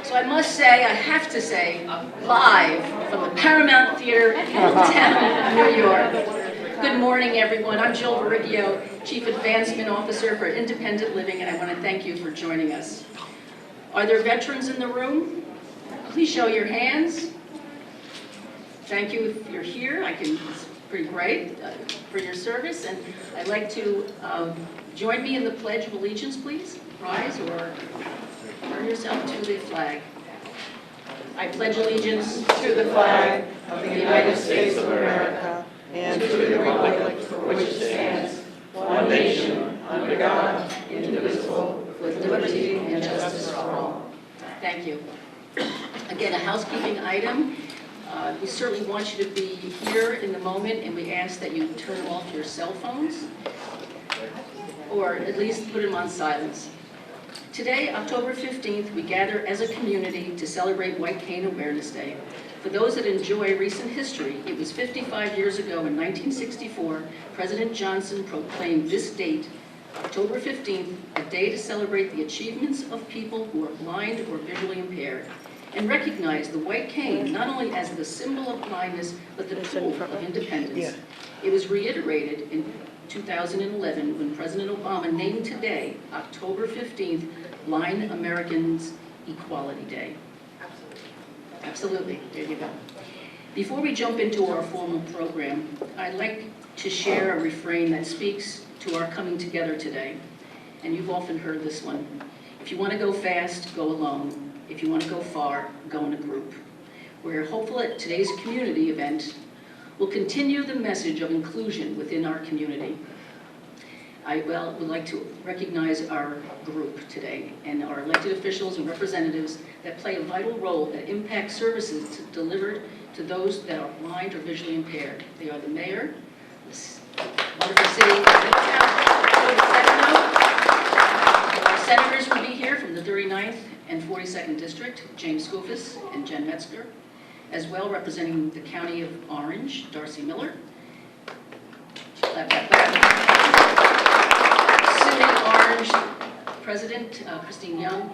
So I must say, I have to say, live from the Paramount Theater in Middletown, New York. Good morning, everyone. I'm Jill Verricchio, Chief Advancement Officer for Independent Living, and I want to thank you for joining us. Are there veterans in the room? Please show your hands. Thank you if you're here. It's pretty great for your service, and I'd like to join me in the Pledge of Allegiance, please. Rise or turn yourself to the flag. I pledge allegiance to the flag of the United States of America and to the republic for which it stands, one nation, under God, indivisible, with liberty and justice for all. Thank you. Again, a housekeeping item. We certainly want you to be here in the moment, and we ask that you turn off your cell phones, or at least put them on silence. Today, October 15th, we gather as a community to celebrate White Cane Awareness Day. For those that enjoy recent history, it was 55 years ago in 1964, President Johnson proclaimed this date, October 15th, a day to celebrate the achievements of people who are blind or visually impaired, and recognize the white cane not only as the symbol of blindness, but the tool of independence. It was reiterated in 2011 when President Obama named today, October 15th, Blind Americans Equality Day. Absolutely, there you go. Before we jump into our formal program, I'd like to share a refrain that speaks to our coming together today. And you've often heard this one. If you want to go fast, go alone. If you want to go far, go in a group. We're hopeful that today's community event will continue the message of inclusion within our community. I would like to recognize our group today and our elected officials and representatives that play a vital role that impact services delivered to those that are blind or visually impaired. They are the mayor, the wonderful city of Middletown. Our senators will be here from the 39th and 42nd District, James Skoufis and Jen Metzger, as well representing the County of Orange, Darcy Miller. Orange President Christine Young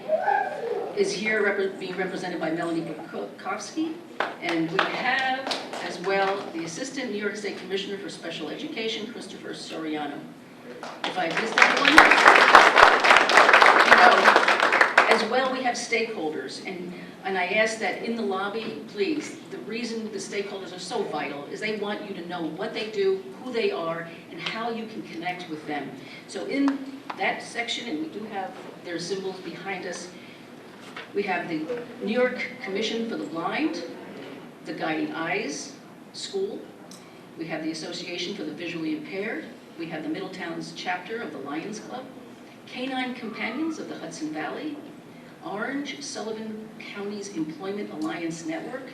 is here being represented by Melanie Bukowski, and we have as well the Assistant New York State Commissioner for Special Education, Christopher Soriano. If I missed anyone, as well we have stakeholders, and I ask that in the lobby, please, the reason the stakeholders are so vital is they want you to know what they do, who they are, and how you can connect with them. So in that section, and we do have their symbols behind us, we have the New York Commission for the Blind, the Guiding Eyes School, we have the Association for the Visually Impaired, we have the Middletown's chapter of the Lions Club, Canine Companions of the Hudson Valley, Orange Sullivan County's Employment Alliance Network,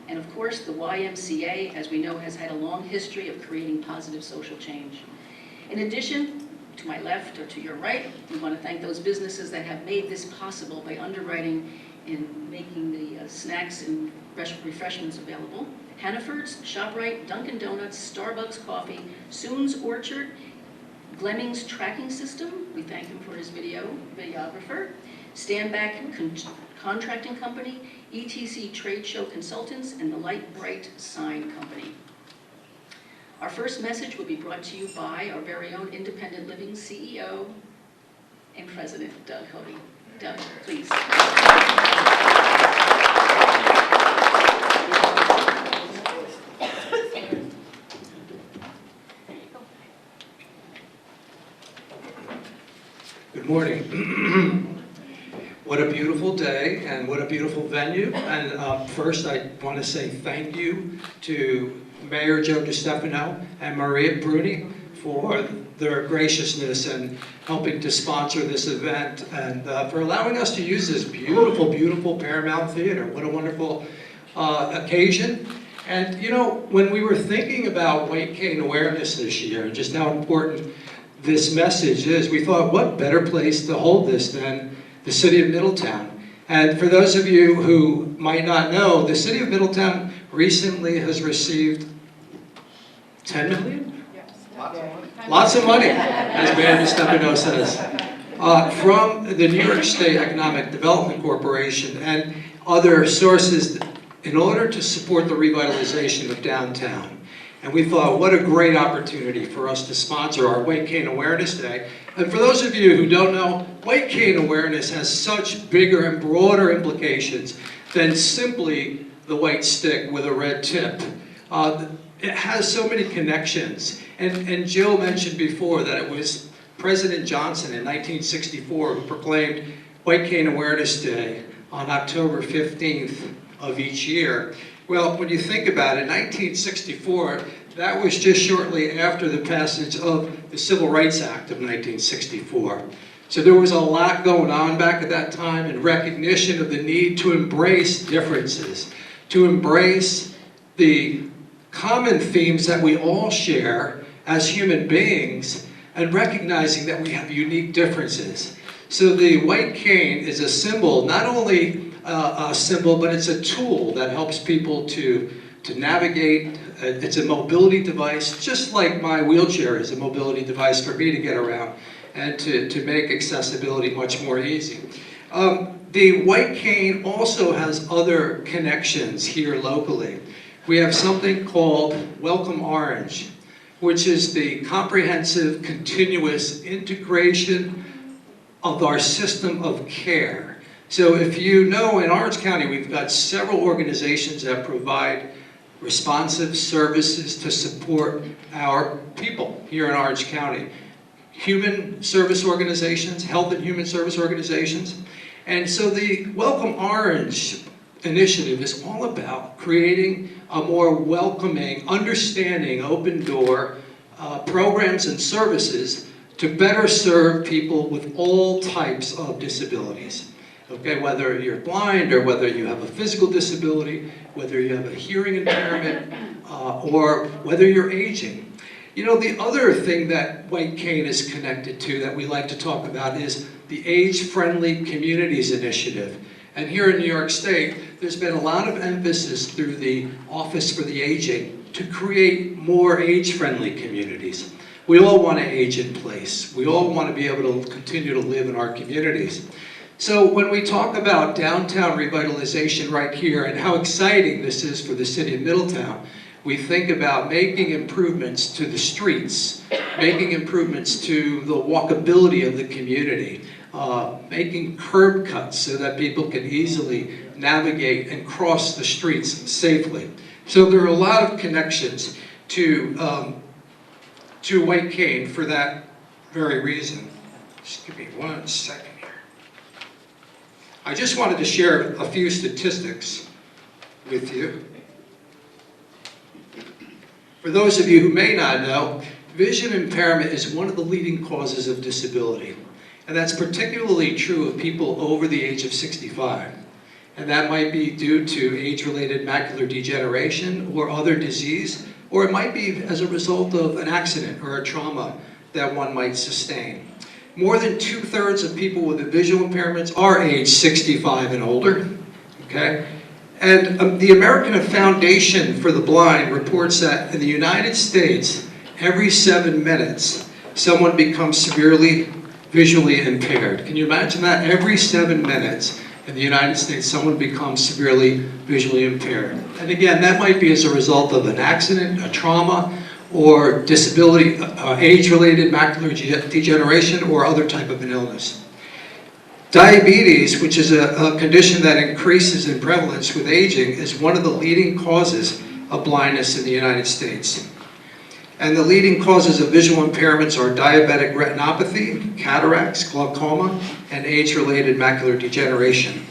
and of course the YMCA, as we know, has had a long history of creating positive social change. In addition, to my left or to your right, we want to thank those businesses that have made this possible by underwriting and making the snacks and refreshments available. Hannaford's, ShopRite, Dunkin' Donuts, Starbucks Coffee, Soon's Orchard, Glemming's Tracking System, we thank him for his videographer, Standback Contracting Company, ETC Trade Show Consultants, and the Light Bright Sign Company. Our first message will be brought to you by our very own Independent Living CEO and President, Doug Hovey. Doug, please. Good morning. What a beautiful day and what a beautiful venue. And first I want to say thank you to Mayor Joe DiStefano and Maria Bruni for their graciousness in helping to sponsor this event and for allowing us to use this beautiful, beautiful Paramount Theater. What a wonderful occasion. And you know, when we were thinking about White Cane Awareness this year and just how important this message is, we thought what better place to hold this than the city of Middletown. And for those of you who might not know, the city of Middletown recently has received 10 million? Yes. Lots of money, as Mayor DiStefano says. from the New York State Economic Development Corporation and other sources in order to support the revitalization of downtown. And we thought, what a great opportunity for us to sponsor our White Cane Awareness Day. And for those of you who don't know, White Cane Awareness has such bigger and broader implications than simply the white stick with a red tip. It has so many connections. And Jill mentioned before that it was President Johnson in 1964 who proclaimed White Cane Awareness Day on October 15th of each year. Well, when you think about it, 1964, that was just shortly after the passage of the Civil Rights Act of 1964. So there was a lot going on back at that time in recognition of the need to embrace differences, to embrace the common themes that we all share as human beings, and recognizing that we have unique differences. So the white cane is a symbol, not only a symbol, but it's a tool that helps people to navigate. It's a mobility device, just like my wheelchair is a mobility device for me to get around and to make accessibility much more easy. The white cane also has other connections here locally. We have something called Welcome Orange, which is the comprehensive, continuous integration of our system of care. So if you know, in Orange County, we've got several organizations that provide responsive services to support our people here in Orange County. Human service organizations, health and human service organizations. And so the Welcome Orange initiative is all about creating a more welcoming, understanding, open door programs and services to better serve people with all types of disabilities. Okay, whether you're blind or whether you have a physical disability, whether you have a hearing impairment, or whether you're aging. You know, the other thing that White Cane is connected to that we like to talk about is the Age-Friendly Communities Initiative. And here in New York State, there's been a lot of emphasis through the Office for the Aging to create more age-friendly communities. We all want to age in place. We all want to be able to continue to live in our communities. So when we talk about downtown revitalization right here and how exciting this is for the city of Middletown, we think about making improvements to the streets, making improvements to the walkability of the community, making curb cuts so that people can easily navigate and cross the streets safely. So there are a lot of connections to White Cane for that very reason. Just give me 1 second here. I just wanted to share a few statistics with you. For those of you who may not know, vision impairment is one of the leading causes of disability. And that's particularly true of people over the age of 65. And that might be due to age-related macular degeneration or other disease, or it might be as a result of an accident or a trauma that one might sustain. More than 2/3 of people with visual impairments are age 65 and older, okay? And the American Foundation for the Blind reports that in the United States, every 7 minutes, someone becomes severely visually impaired. Can you imagine that? Every 7 minutes in the United States, someone becomes severely visually impaired. And again, that might be as a result of an accident, a trauma, or disability, age-related macular degeneration, or other type of an illness. Diabetes, which is a condition that increases in prevalence with aging, is one of the leading causes of blindness in the United States. And the leading causes of visual impairments are diabetic retinopathy, cataracts, glaucoma, and age-related macular degeneration.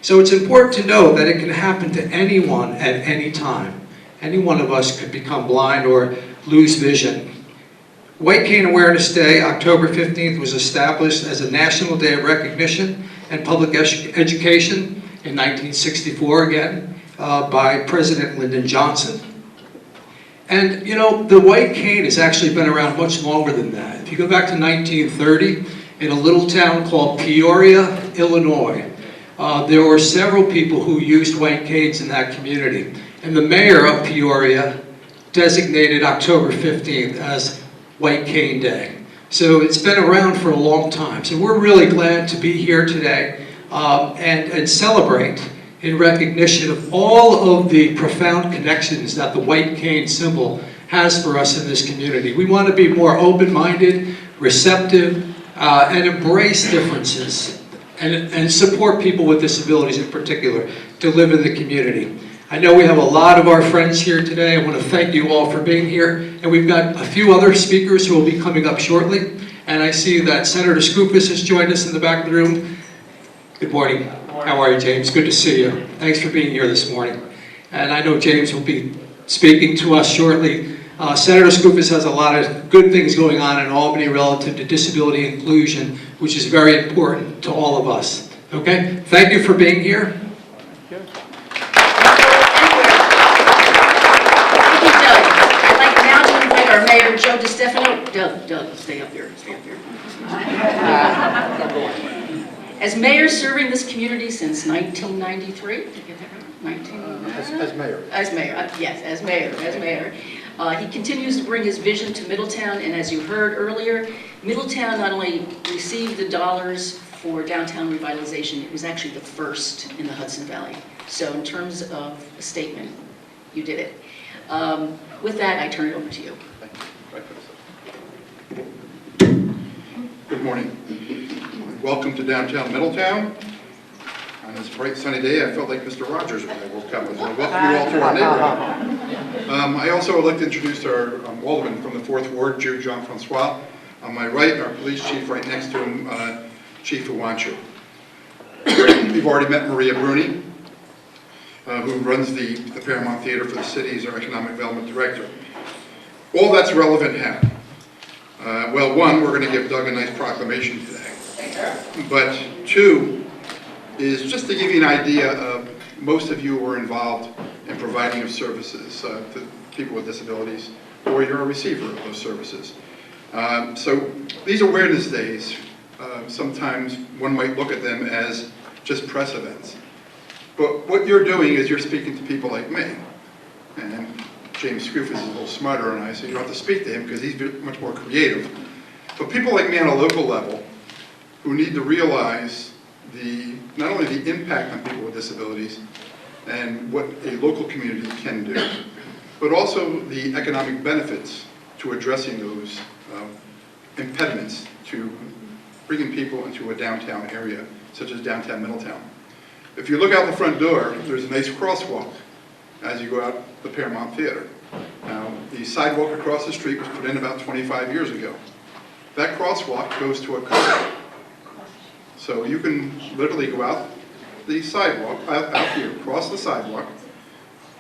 So it's important to know that it can happen to anyone at any time. Any one of us could become blind or lose vision. White Cane Awareness Day, October 15th, was established as a National Day of Recognition and Public Education in 1964 again by President Lyndon Johnson. And you know, the white cane has actually been around much longer than that. If you go back to 1930, in a little town called Peoria, Illinois, there were several people who used white canes in that community. And the mayor of Peoria designated October 15th as White Cane Day. So it's been around for a long time. So we're really glad to be here today and celebrate in recognition of all of the profound connections that the white cane symbol has for us in this community. We want to be more open-minded, receptive, and embrace differences and support people with disabilities in particular to live in the community. I know we have a lot of our friends here today. I want to thank you all for being here. And we've got a few other speakers who will be coming up shortly. And I see that Senator Skoufis has joined us in the back of the room. Good morning. How are you, James? Good to see you. Thanks for being here this morning. And I know James will be speaking to us shortly. Senator Skoufis has a lot of good things going on in Albany relative to disability inclusion, which is very important to all of us. Okay? Thank you for being here. Thank you, Doug. I'd like now to invite our Mayor, Joe DiStefano. Doug, stay up here, stay up here. As mayor serving this community since 1993, did I get that right? As mayor. As mayor, yes, as mayor. He continues to bring his vision to Middletown, and as you heard earlier, Middletown not only received the dollars for downtown revitalization, it was actually the first in the Hudson Valley. So in terms of a statement, you did it. With that, I turn it over to you. Good morning. Welcome to downtown Middletown. On this bright sunny day, I felt like Mr. Rogers when I woke up. I welcome you all to our neighborhood. I also would like to introduce our alderman from the 4th Ward, Jean-Francois. On my right, our police chief right next to him, Chief Uwanchu. We've already met Maria Bruni, who runs the Paramount Theater for the city, is our economic development director. All that's relevant how? Well, one, we're going to give Doug a nice proclamation today. But two is just to give you an idea of most of you were involved in providing of services to people with disabilities, or you're a receiver of those services. So these awareness days, sometimes one might look at them as just press events. But what you're doing is you're speaking to people like me. And James Skoufis is a little smarter than I, so you don't have to speak to him because he's much more creative. But people like me on a local level who need to realize not only the impact on people with disabilities and what a local community can do, but also the economic benefits to addressing those impediments to bringing people into a downtown area, such as downtown Middletown. If you look out the front door, there's a nice crosswalk as you go out the Paramount Theater. Now, the sidewalk across the street was put in about 25 years ago. That crosswalk goes to a curb. So you can literally go out the sidewalk, out here, cross the sidewalk,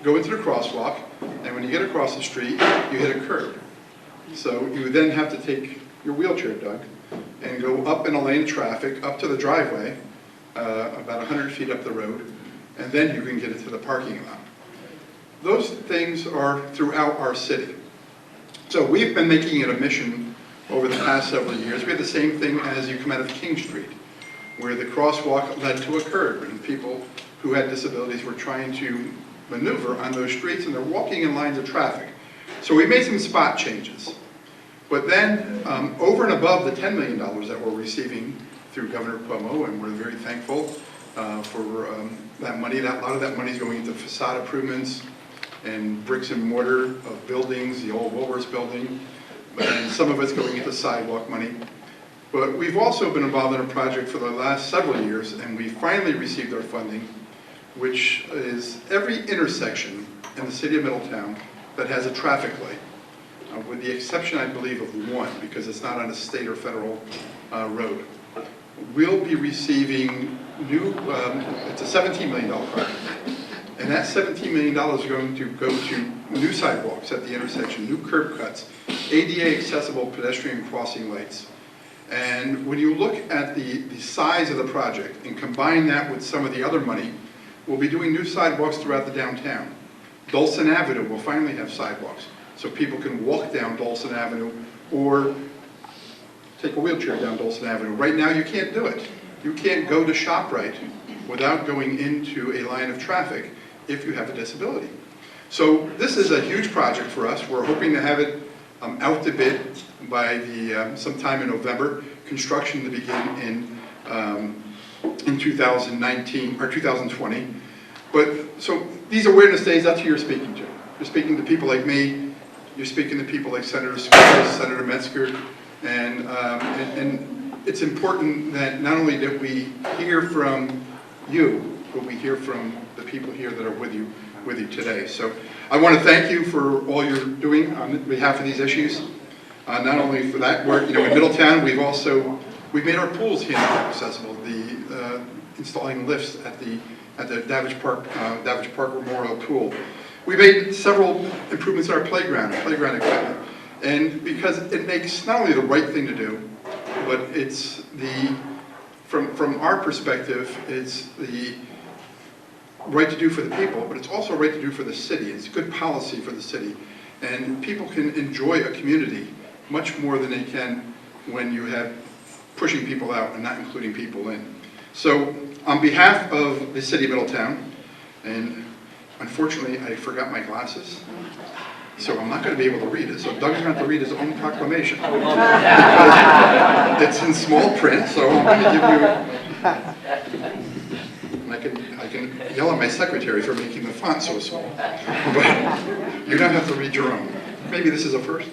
go into the crosswalk, and when you get across the street, you hit a curb. So you then have to take your wheelchair, Doug, and go up in a lane of traffic, up to the driveway, about 100 feet up the road, and then you can get into the parking lot. Those things are throughout our city. So we've been making it a mission over the past several years. We had the same thing as you come out of King Street, where the crosswalk led to a curb, and people who had disabilities were trying to maneuver on those streets, and they're walking in lines of traffic. So we made some spot changes. But then, over and above the $10 million that we're receiving through Governor Cuomo, and we're very thankful for that money. A lot of that money is going into facade improvements and bricks and mortar of buildings, the old Woolworths building, and some of it's going into sidewalk money. But we've also been involved in a project for the last several years, and we finally received our funding, which is every intersection in the city of Middletown that has a traffic light, with the exception, I believe, of one, because it's not on a state or federal road. We'll be receiving new, it's a $17 million project, and that $17 million is going to go to new sidewalks at the intersection, new curb cuts, ADA accessible pedestrian crossing lights. And when you look at the size of the project and combine that with some of the other money, we'll be doing new sidewalks throughout the downtown. Dulcin Avenue will finally have sidewalks, so people can walk down Dulcin Avenue or take a wheelchair down Dulcin Avenue. Right now, you can't do it. You can't go to ShopRite without going into a line of traffic if you have a disability. So this is a huge project for us. We're hoping to have it out to bid by sometime in November. Construction to begin in 2019 or 2020. But so these awareness days, that's who you're speaking to. You're speaking to people like me. You're speaking to people like Senator Scotus, Senator Metzger, and it's important that not only that we hear from you, but we hear from the people here that are with you today. So I want to thank you for all you're doing on behalf of these issues. Not only for that work, in Middletown, we've made our pools handicap accessible. Installing lifts at the Davidge Park Memorial Pool. We made several improvements in our playground equipment, and because it makes not only the right thing to do, but it's from our perspective, it's the right to do for the people, but it's also right to do for the city. It's good policy for the city, and people can enjoy a community much more than they can when you have pushing people out and not including people in. So on behalf of the city of Middletown, and unfortunately I forgot my glasses, so I'm not going to be able to read it. So Doug's going to have to read his own proclamation. It's in small print, so I'm going to give you, and I can yell at my secretary for making the font so small. But you're going to have to read your own. Maybe this is a first.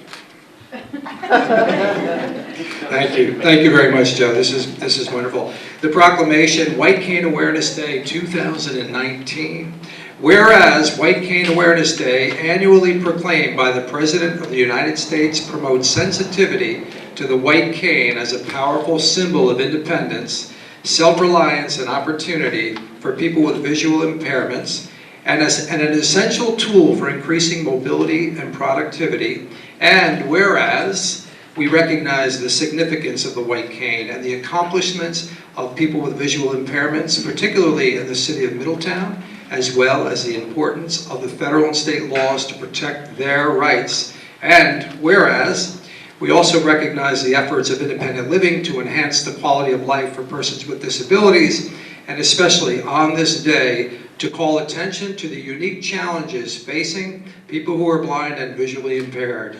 Thank you. Thank you very much, Joe. This is wonderful. The proclamation, White Cane Awareness Day 2019. Whereas White Cane Awareness Day, annually proclaimed by the President of the United States, promotes sensitivity to the white cane as a powerful symbol of independence, self-reliance, and opportunity for people with visual impairments, and as an essential tool for increasing mobility and productivity. And whereas we recognize the significance of the white cane and the accomplishments of people with visual impairments, particularly in the city of Middletown, as well as the importance of the federal and state laws to protect their rights. And whereas we also recognize the efforts of independent living to enhance the quality of life for persons with disabilities, and especially on this day, to call attention to the unique challenges facing people who are blind and visually impaired.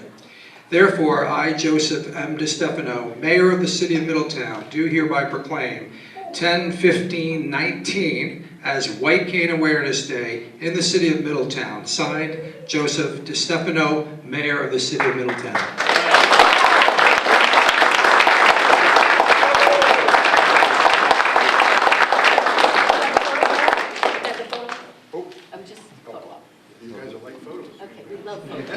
Therefore, I, Joseph M. DiStefano, Mayor of the City of Middletown, do hereby proclaim 10/15/19 as White Cane Awareness Day in the City of Middletown. Signed, Joseph DiStefano, Mayor of the City of Middletown. I'm just photo op. You guys are like photos. Okay, we love photos.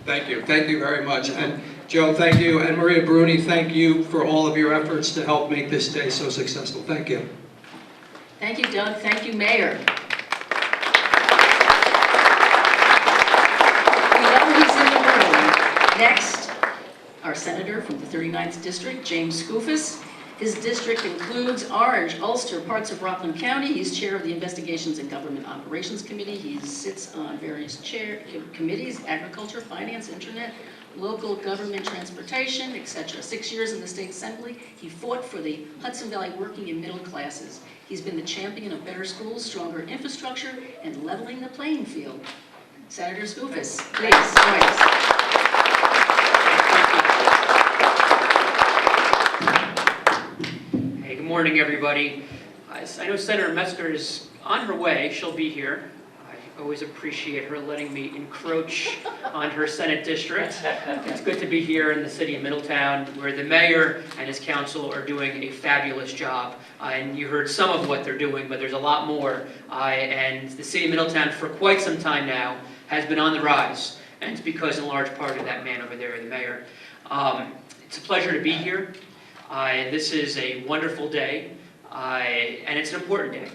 Thank you. Thank you very much. And Joe, thank you. And Maria Bruni, thank you for all of your efforts to help make this day so successful. Thank you. Thank you, Doug. Thank you, Mayor. We know he's in the room. Next, our Senator from the 39th District, James Skoufis. His district includes Orange, Ulster, parts of Rockland County. He's chair of the Investigations and Government Operations Committee. He sits on various committees, agriculture, finance, internet, local government, transportation, etc. 6 years in the state assembly. He fought for the Hudson Valley working and middle classes. He's been the champion of better schools, stronger infrastructure, and leveling the playing field. Senator Skoufis, please join us. Good morning, everybody. I know Senator Metzger is on her way. She'll be here. I always appreciate her letting me encroach on her Senate district. It's good to be here in the city of Middletown, where the mayor and his council are doing a fabulous job. And you heard some of what they're doing, but there's a lot more. And the city of Middletown, for quite some time now, has been on the rise. And it's because, in large part, of that man over there, the mayor. It's a pleasure to be here. This is a wonderful day, and it's an important day.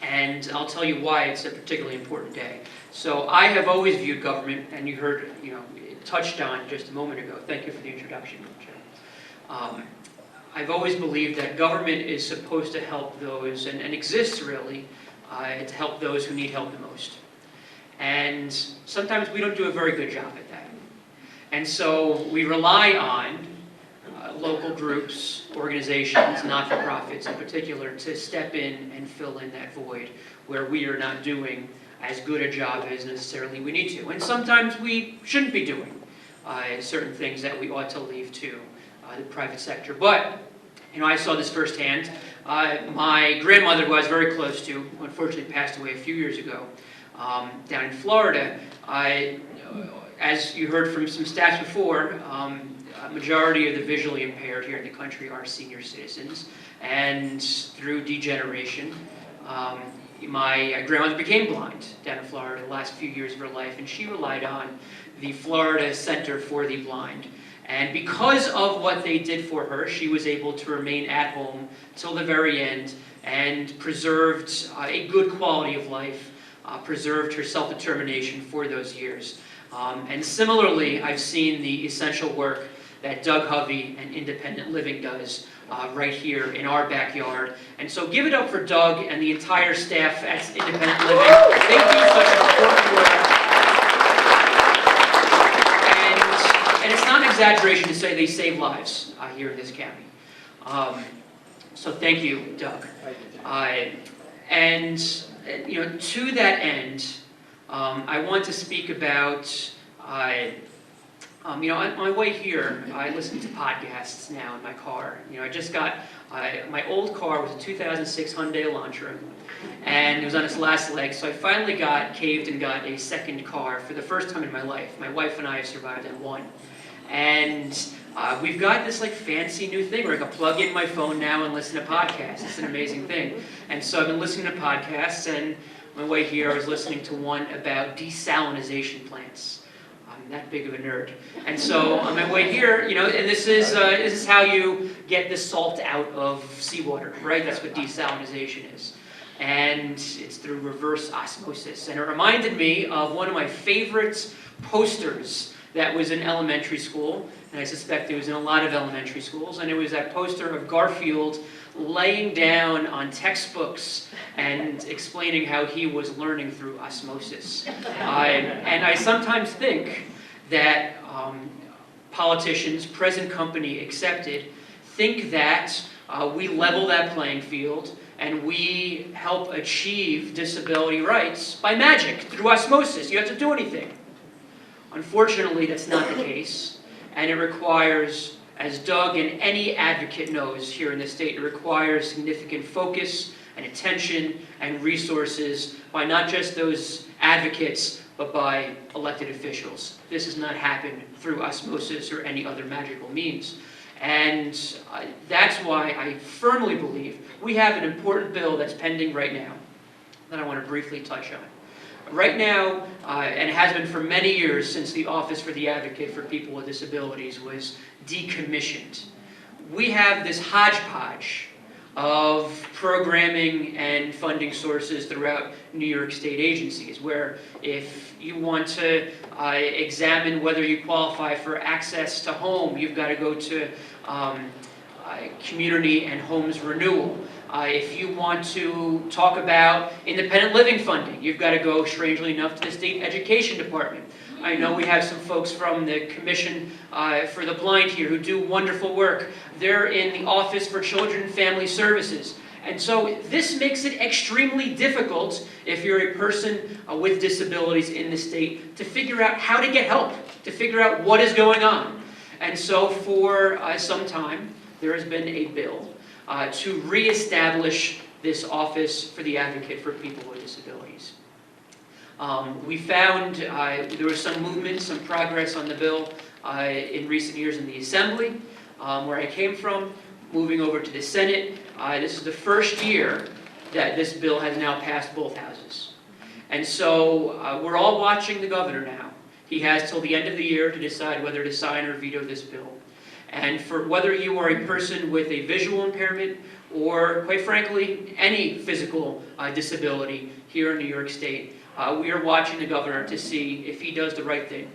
And I'll tell you why it's a particularly important day. So I have always viewed government, and you heard, it touched on just a moment ago. Thank you for the introduction, Chair. I've always believed that government is supposed to help those, and exists really, to help those who need help the most. And sometimes we don't do a very good job at that. And so we rely on local groups, organizations, not-for-profits in particular, to step in and fill in that void where we are not doing as good a job as necessarily we need to. And sometimes we shouldn't be doing certain things that we ought to leave to the private sector. But, I saw this firsthand. My grandmother, who I was very close to, unfortunately passed away a few years ago, down in Florida. As you heard from some stats before, a majority of the visually impaired here in the country are senior citizens, and through degeneration, my grandmother became blind down in Florida the last few years of her life, and she relied on the Florida Center for the Blind. And because of what they did for her, she was able to remain at home till the very end and preserved a good quality of life, preserved her self-determination for those years. And similarly, I've seen the essential work that Doug Hovey and Independent Living does right here in our backyard. And so give it up for Doug and the entire staff at Independent Living. They do such important work. And it's not an exaggeration to say they save lives here in this county. So thank you, Doug. And to that end, I want to speak about, on my way here, I listen to podcasts now in my car. I just got, my old car was a 2006 Hyundai Elantra, and it was on its last leg, so I finally got caved and got a second car for the first time in my life. My wife and I have survived in one. And we've got this fancy new thing where I can plug in my phone now and listen to podcasts. It's an amazing thing. And so I've been listening to podcasts, and on my way here I was listening to one about desalinization plants. I'm that big of a nerd. And so on my way here, and this is how you get the salt out of seawater, right? That's what desalinization is. And it's through reverse osmosis. And it reminded me of one of my favorite posters that was in elementary school, and I suspect it was in a lot of elementary schools, and it was that poster of Garfield laying down on textbooks and explaining how he was learning through osmosis. And I sometimes think that politicians, present company accepted, think that we level that playing field and we help achieve disability rights by magic, through osmosis. You don't have to do anything. Unfortunately, that's not the case, and it requires, as Doug and any advocate knows here in the state, it requires significant focus and attention and resources by not just those advocates, but by elected officials. This does not happen through osmosis or any other magical means. And that's why I firmly believe we have an important bill that's pending right now that I want to briefly touch on. Right now, and it has been for many years since the Office for the Advocate for People with Disabilities was decommissioned, we have this hodgepodge of programming and funding sources throughout New York State agencies, where if you want to examine whether you qualify for access to home, you've got to go to community and homes renewal. If you want to talk about independent living funding, you've got to go, strangely enough, to the state education department. I know we have some folks from the Commission for the Blind here who do wonderful work. They're in the Office for Children and Family Services. And so this makes it extremely difficult, if you're a person with disabilities in the state, to figure out how to get help, to figure out what is going on. And so for some time, there has been a bill to reestablish this Office for the Advocate for People with Disabilities. We found there was some movement, some progress on the bill in recent years in the Assembly, where I came from, moving over to the Senate. This is the first year that this bill has now passed both houses. And so we're all watching the governor now. He has till the end of the year to decide whether to sign or veto this bill. And for whether you are a person with a visual impairment or, quite frankly, any physical disability here in New York State, we are watching the governor to see if he does the right thing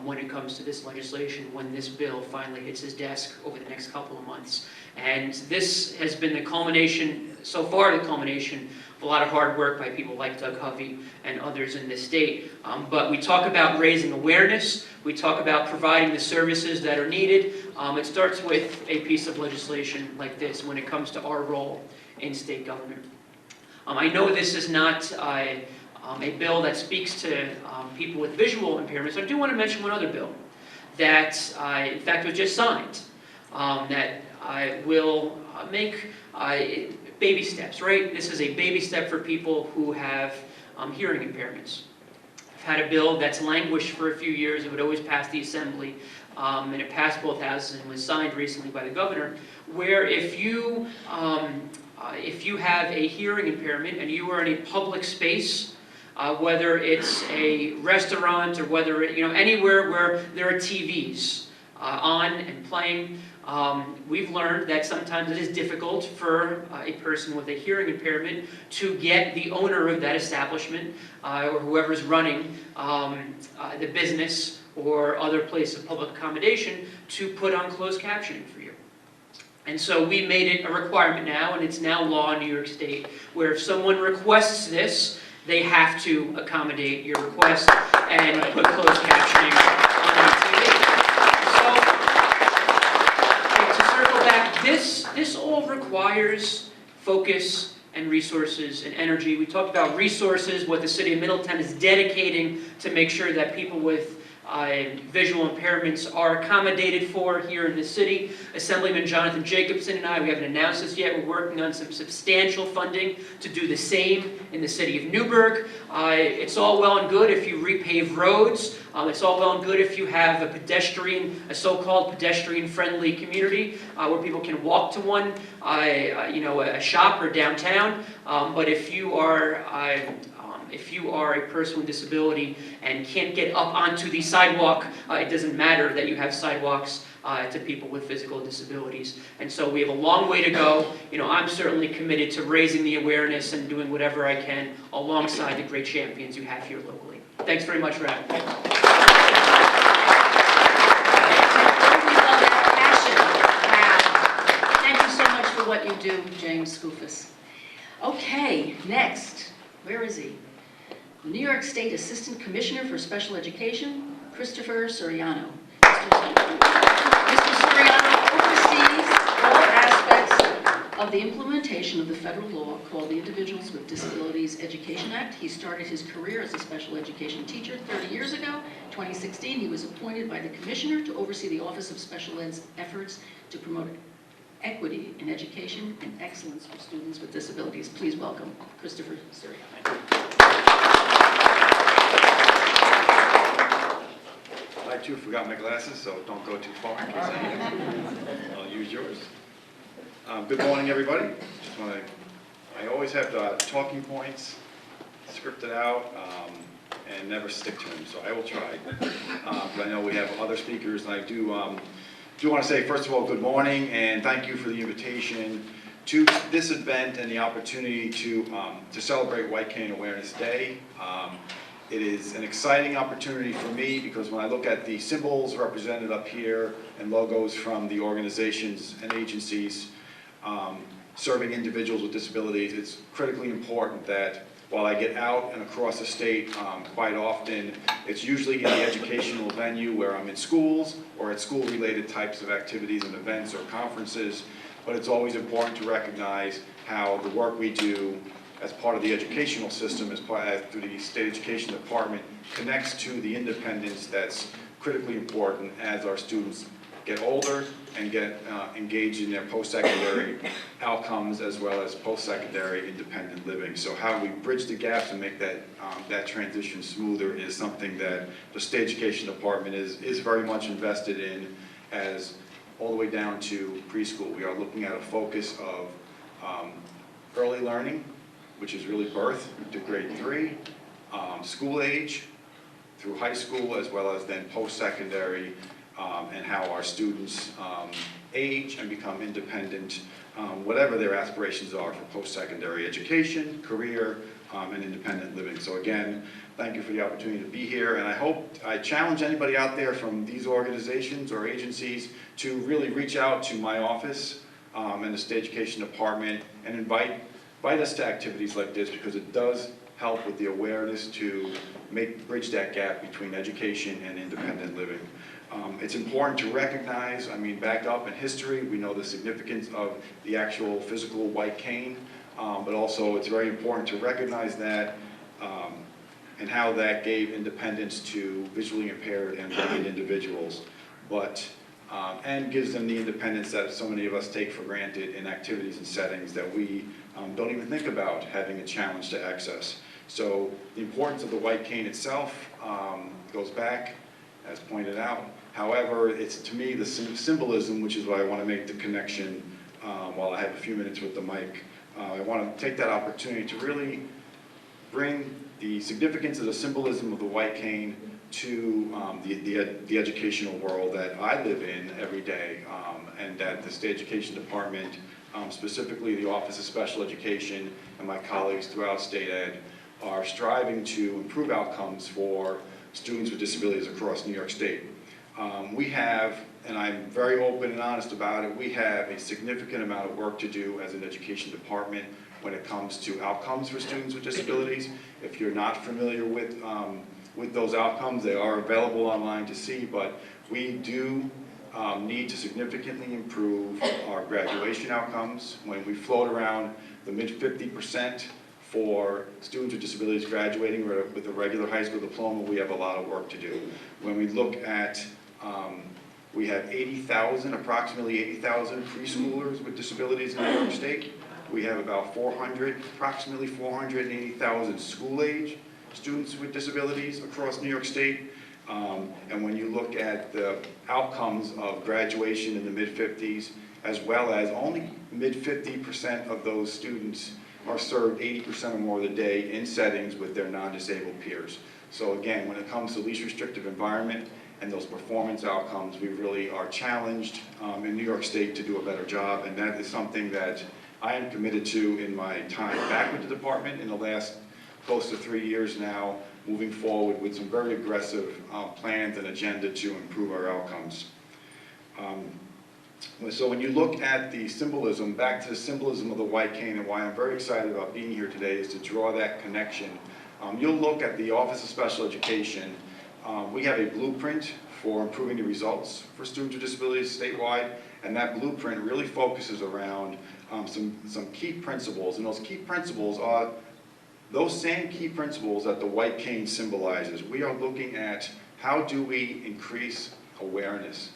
when it comes to this legislation, when this bill finally hits his desk over the next couple of months. And this has been the culmination, so far the culmination, of a lot of hard work by people like Doug Hovey and others in this state. But we talk about raising awareness, we talk about providing the services that are needed. It starts with a piece of legislation like this when it comes to our role in state government. I know this is not a bill that speaks to people with visual impairments. I do want to mention one other bill that, in fact, was just signed, that will make baby steps, right? This is a baby step for people who have hearing impairments. I've had a bill that's languished for a few years. It would always pass the Assembly, and it passed both houses and was signed recently by the governor, where if you have a hearing impairment and you are in a public space, whether it's a restaurant or whether anywhere where there are TVs on and playing, we've learned that sometimes it is difficult for a person with a hearing impairment to get the owner of that establishment or whoever's running the business or other place of public accommodation to put on closed captioning for you. And so we made it a requirement now, and it's now law in New York State, where if someone requests this, they have to accommodate your request and put closed captioning on the TV. So, to circle back, this all requires focus and resources and energy. We talked about resources, what the city of Middletown is dedicating to make sure that people with visual impairments are accommodated for here in the city. Assemblyman Jonathan Jacobson and I, we haven't announced this yet, we're working on some substantial funding to do the same in the city of Newburgh. It's all well and good if you repave roads. It's all well and good if you have a so-called pedestrian-friendly community where people can walk to one, a shop or downtown. But if you are a person with disability and can't get up onto the sidewalk, it doesn't matter that you have sidewalks to people with physical disabilities. And so we have a long way to go. I'm certainly committed to raising the awareness and doing whatever I can alongside the great champions you have here locally. Thanks very much for having me. Thank you so much for what you do, James Skoufis. Okay, next, where is he? New York State Assistant Commissioner for Special Education, Christopher Suriano. Mr. Suriano oversees all aspects of the implementation of the federal law called the Individuals with Disabilities Education Act. He started his career as a special education teacher 30 years ago. 2016, he was appointed by the Commissioner to oversee the Office of Special Ed's efforts to promote equity in education and excellence for students with disabilities. Please welcome Christopher Suriano. I too forgot my glasses, so don't go too far. I'll use yours. Good morning, everybody. I always have the talking points scripted out and never stick to them, so I will try. But I know we have other speakers, and I do want to say, first of all, good morning, and thank you for the invitation to this event and the opportunity to celebrate White Cane Awareness Day. It is an exciting opportunity for me because when I look at the symbols represented up here and logos from the organizations and agencies serving individuals with disabilities, it's critically important that while I get out and across the state quite often, it's usually in the educational venue where I'm in schools or at school-related types of activities and events or conferences, but it's always important to recognize how the work we do as part of the educational system, through the State Education Department, connects to the independence that's critically important as our students get older and get engaged in their post-secondary outcomes as well as post-secondary independent living. So how we bridge the gaps and make that transition smoother is something that the State Education Department is very much invested in, as all the way down to preschool. We are looking at a focus of early learning, which is really birth to grade 3, school age through high school, as well as then post-secondary, and how our students age and become independent whatever their aspirations are for post-secondary education, career, and independent living. So again, thank you for the opportunity to be here, and I challenge anybody out there from these organizations or agencies to really reach out to my office and the State Education Department and invite us to activities like this, because it does help with the awareness to bridge that gap between education and independent living. It's important to recognize, back up in history, we know the significance of the actual physical white cane, but also it's very important to recognize that and how that gave independence to visually impaired and blind individuals, and gives them the independence that so many of us take for granted in activities and settings that we don't even think about having a challenge to access. So the importance of the white cane itself goes back, as pointed out. However, it's to me the symbolism, which is why I want to make the connection while I have a few minutes with the mic. I want to take that opportunity to really bring the significance of the symbolism of the white cane to the educational world that I live in every day, and that the State Education Department, specifically the Office of Special Education and my colleagues throughout State Ed, are striving to improve outcomes for students with disabilities across New York State. We have, and I'm very open and honest about it, we have a significant amount of work to do as an education department when it comes to outcomes for students with disabilities. If you're not familiar with those outcomes, they are available online to see, but we do need to significantly improve our graduation outcomes. When we float around the mid 50% for students with disabilities graduating with a regular high school diploma, we have a lot of work to do. When we look at, we have approximately 80,000 preschoolers with disabilities in New York State. We have about approximately 480,000 school-age students with disabilities across New York State. And when you look at the outcomes of graduation in the mid-50s, as well as only mid-50% of those students are served 80% or more of the day in settings with their non-disabled peers. So again, when it comes to least restrictive environment and those performance outcomes, we really are challenged in New York State to do a better job, and that is something that I am committed to in my time back with the department in the last close to 3 years now, moving forward with some very aggressive plans and agenda to improve our outcomes. So when you look at the symbolism, back to the symbolism of the white cane, and why I'm very excited about being here today is to draw that connection. You'll look at the Office of Special Education. We have a blueprint for improving the results for students with disabilities statewide, and that blueprint really focuses around some key principles, and those key principles are those same key principles that the white cane symbolizes. We are looking at how do we increase awareness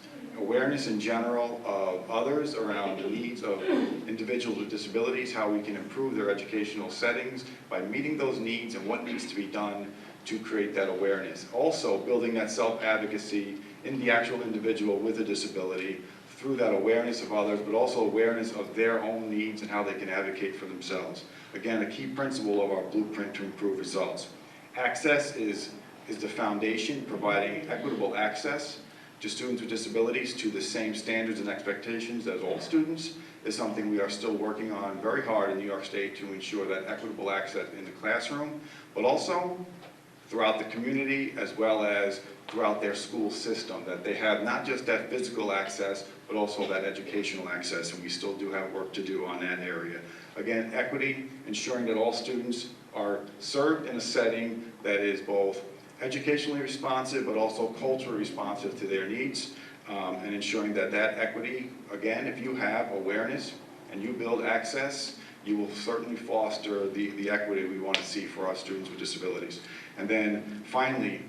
in general of others around the needs of individuals with disabilities, how we can improve their educational settings by meeting those needs and what needs to be done to create that awareness. Also building that self-advocacy in the actual individual with a disability through that awareness of others, but also awareness of their own needs and how they can advocate for themselves. Again, a key principle of our blueprint to improve results. Access is the foundation, providing equitable access to students with disabilities to the same standards and expectations as all students is something we are still working on very hard in New York State to ensure that equitable access in the classroom, but also throughout the community as well as throughout their school system, that they have not just that physical access, but also that educational access, and we still do have work to do on that area. Again, equity, ensuring that all students are served in a setting that is both educationally responsive, but also culturally responsive to their needs, and ensuring that that equity, again, if you have awareness and you build access, you will certainly foster the equity we want to see for our students with disabilities. And then finally,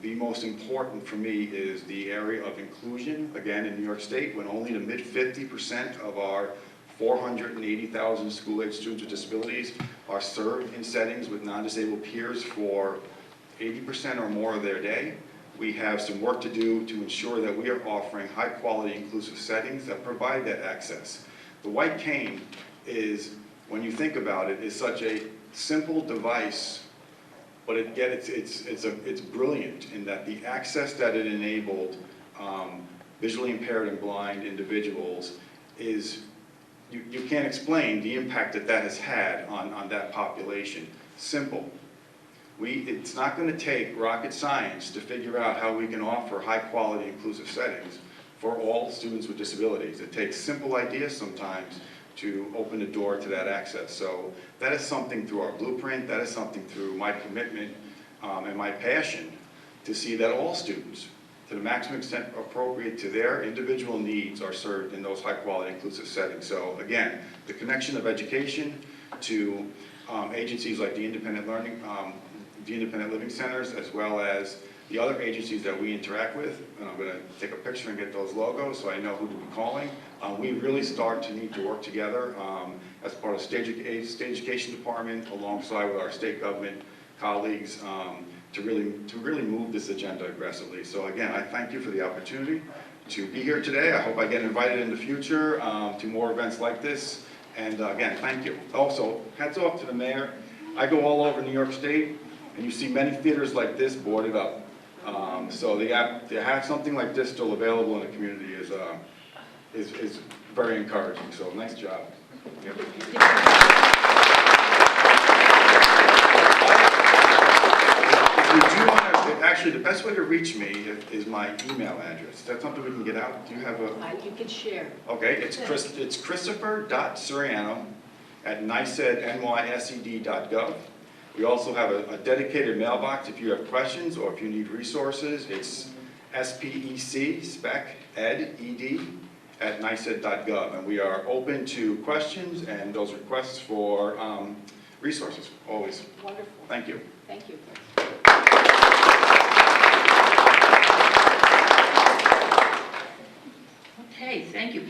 the most important for me is the area of inclusion. Again, in New York State, when only the mid 50% of our 480,000 school-age students with disabilities are served in settings with non-disabled peers for 80% or more of their day, we have some work to do to ensure that we are offering high-quality inclusive settings that provide that access. The white cane is, when you think about it, is such a simple device, but it's brilliant in that the access that it enabled visually impaired and blind individuals is you can't explain the impact that that has had on that population. Simple. It's not going to take rocket science to figure out how we can offer high-quality inclusive settings for all students with disabilities. It takes simple ideas sometimes to open the door to that access. So that is something through our blueprint, that is something through my commitment and my passion to see that all students, to the maximum extent appropriate to their individual needs, are served in those high-quality inclusive settings. So again, the connection of education to agencies like the independent living centers, as well as the other agencies that we interact with, and I'm going to take a picture and get those logos so I know who to be calling. We really start to need to work together as part of state education department, alongside with our state government colleagues, to really move this agenda aggressively. So again, I thank you for the opportunity to be here today. I hope I get invited in the future to more events like this. And again, thank you. Also, hats off to the mayor. I go all over New York State, and you see many theaters like this boarded up. So to have something like this still available in the community is very encouraging. So nice job. Actually, the best way to reach me is my email address. Is that something we can get out? Do you have a? You can share. Okay, it's christopher.soriano@nysed.gov. We also have a dedicated mailbox if you have questions or if you need resources. It's spec.ed@nysed.gov, and we are open to questions and those requests for resources, always. Wonderful. Thank you. Thank you. Okay, thank you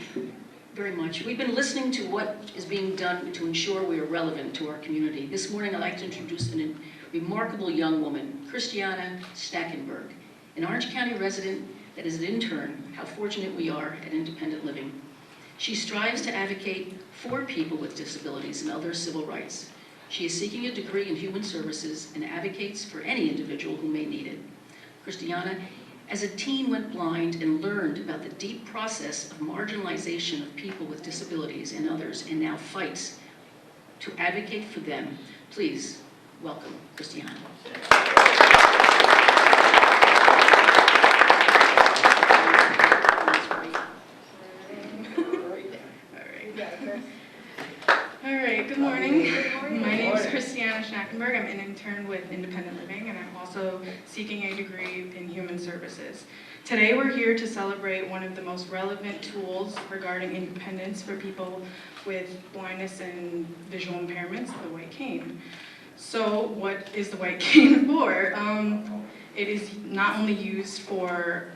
very much. We've been listening to what is being done to ensure we are relevant to our community. This morning, I'd like to introduce a remarkable young woman, Christiana Stackenberg, an Orange County resident that is an intern. How fortunate we are at Independent Living. She strives to advocate for people with disabilities and other civil rights. She is seeking a degree in human services and advocates for any individual who may need it. Christiana, as a teen, went blind and learned about the deep process of marginalization of people with disabilities and others, and now fights to advocate for them. Please welcome Christiana. All right, good morning. My name is Christiana Schnackenberg. I'm an intern with Independent Living, and I'm also seeking a degree in human services. Today we're here to celebrate one of the most relevant tools regarding independence for people with blindness and visual impairments, the white cane. So what is the white cane for? It is not only used for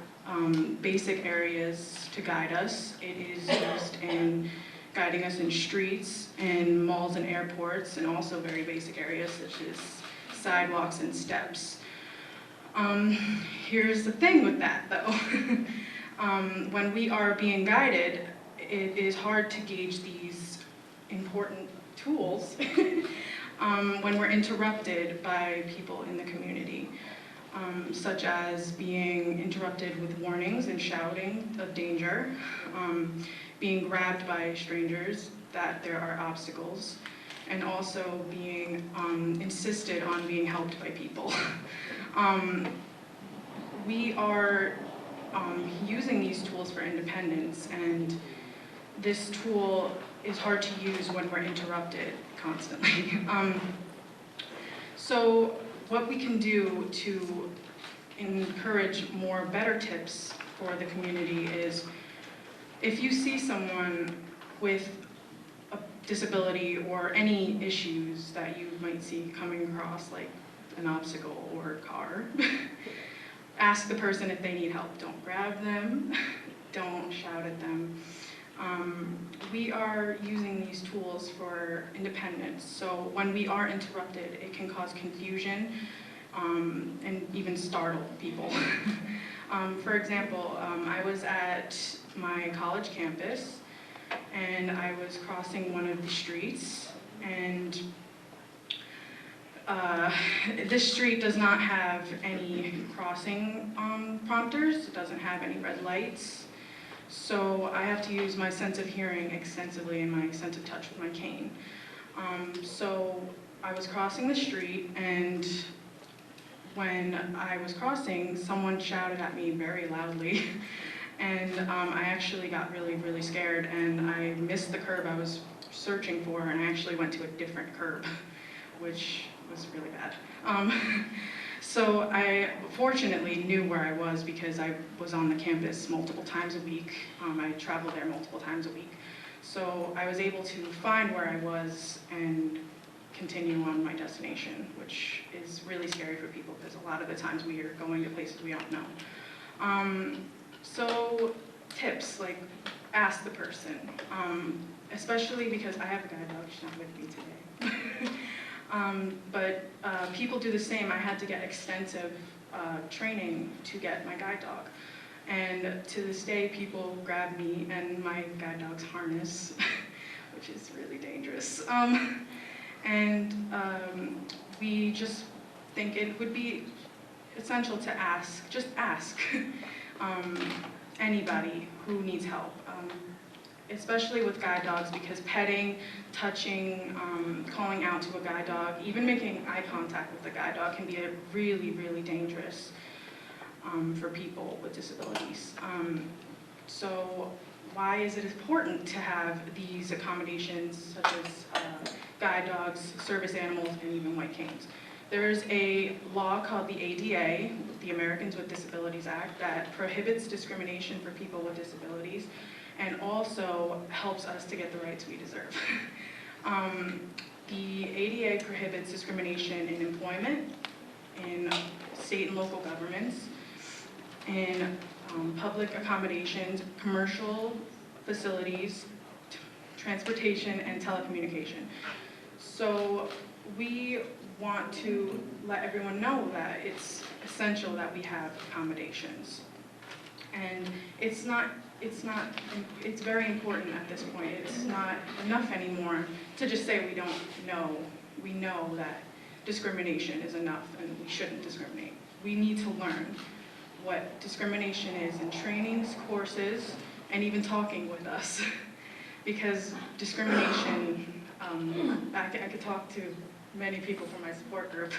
basic areas to guide us, it is used in guiding us in streets and malls and airports, and also very basic areas such as sidewalks and steps. Here's the thing with that though. When we are being guided, it is hard to gauge these important tools when we're interrupted by people in the community, such as being interrupted with warnings and shouting of danger, being grabbed by strangers that there are obstacles, and also being insisted on being helped by people. We are using these tools for independence, and this tool is hard to use when we're interrupted constantly. So what we can do to encourage more better tips for the community is, if you see someone with a disability or any issues that you might see coming across, like an obstacle or a car, ask the person if they need help. Don't grab them, don't shout at them. We are using these tools for independence, so when we are interrupted, it can cause confusion and even startle people. For example, I was at my college campus, and I was crossing one of the streets, and this street does not have any crossing prompters. It doesn't have any red lights. So I have to use my sense of hearing extensively and my sense of touch with my cane. So I was crossing the street, and when I was crossing, someone shouted at me very loudly. And I actually got really, really scared, and I missed the curb I was searching for, and I actually went to a different curb, which was really bad. So I fortunately knew where I was because I was on the campus multiple times a week. I traveled there multiple times a week. So I was able to find where I was and continue on my destination, which is really scary for people because a lot of the times we are going to places we don't know. So tips, like ask the person, especially because I have a guide dog, she's not with me today. But people do the same. I had to get extensive training to get my guide dog. And to this day, people grab me and my guide dog's harness, which is really dangerous. We just think it would be essential to ask, just ask anybody who needs help. Especially with guide dogs, because petting, touching, calling out to a guide dog, even making eye contact with the guide dog can be a really, really dangerous for people with disabilities. So why is it important to have these accommodations such as guide dogs, service animals, and even white canes? There's a law called the ADA, the Americans with Disabilities Act, that prohibits discrimination for people with disabilities and also helps us to get the rights we deserve. The ADA prohibits discrimination in employment, in state and local governments, in public accommodations, commercial facilities, transportation, and telecommunication. So we want to let everyone know that it's essential that we have accommodations. And it's very important at this point. It's not enough anymore to just say we don't know. We know that discrimination is enough and we shouldn't discriminate. We need to learn what discrimination is in trainings, courses, and even talking with us. Because discrimination, I could talk to many people from my support group.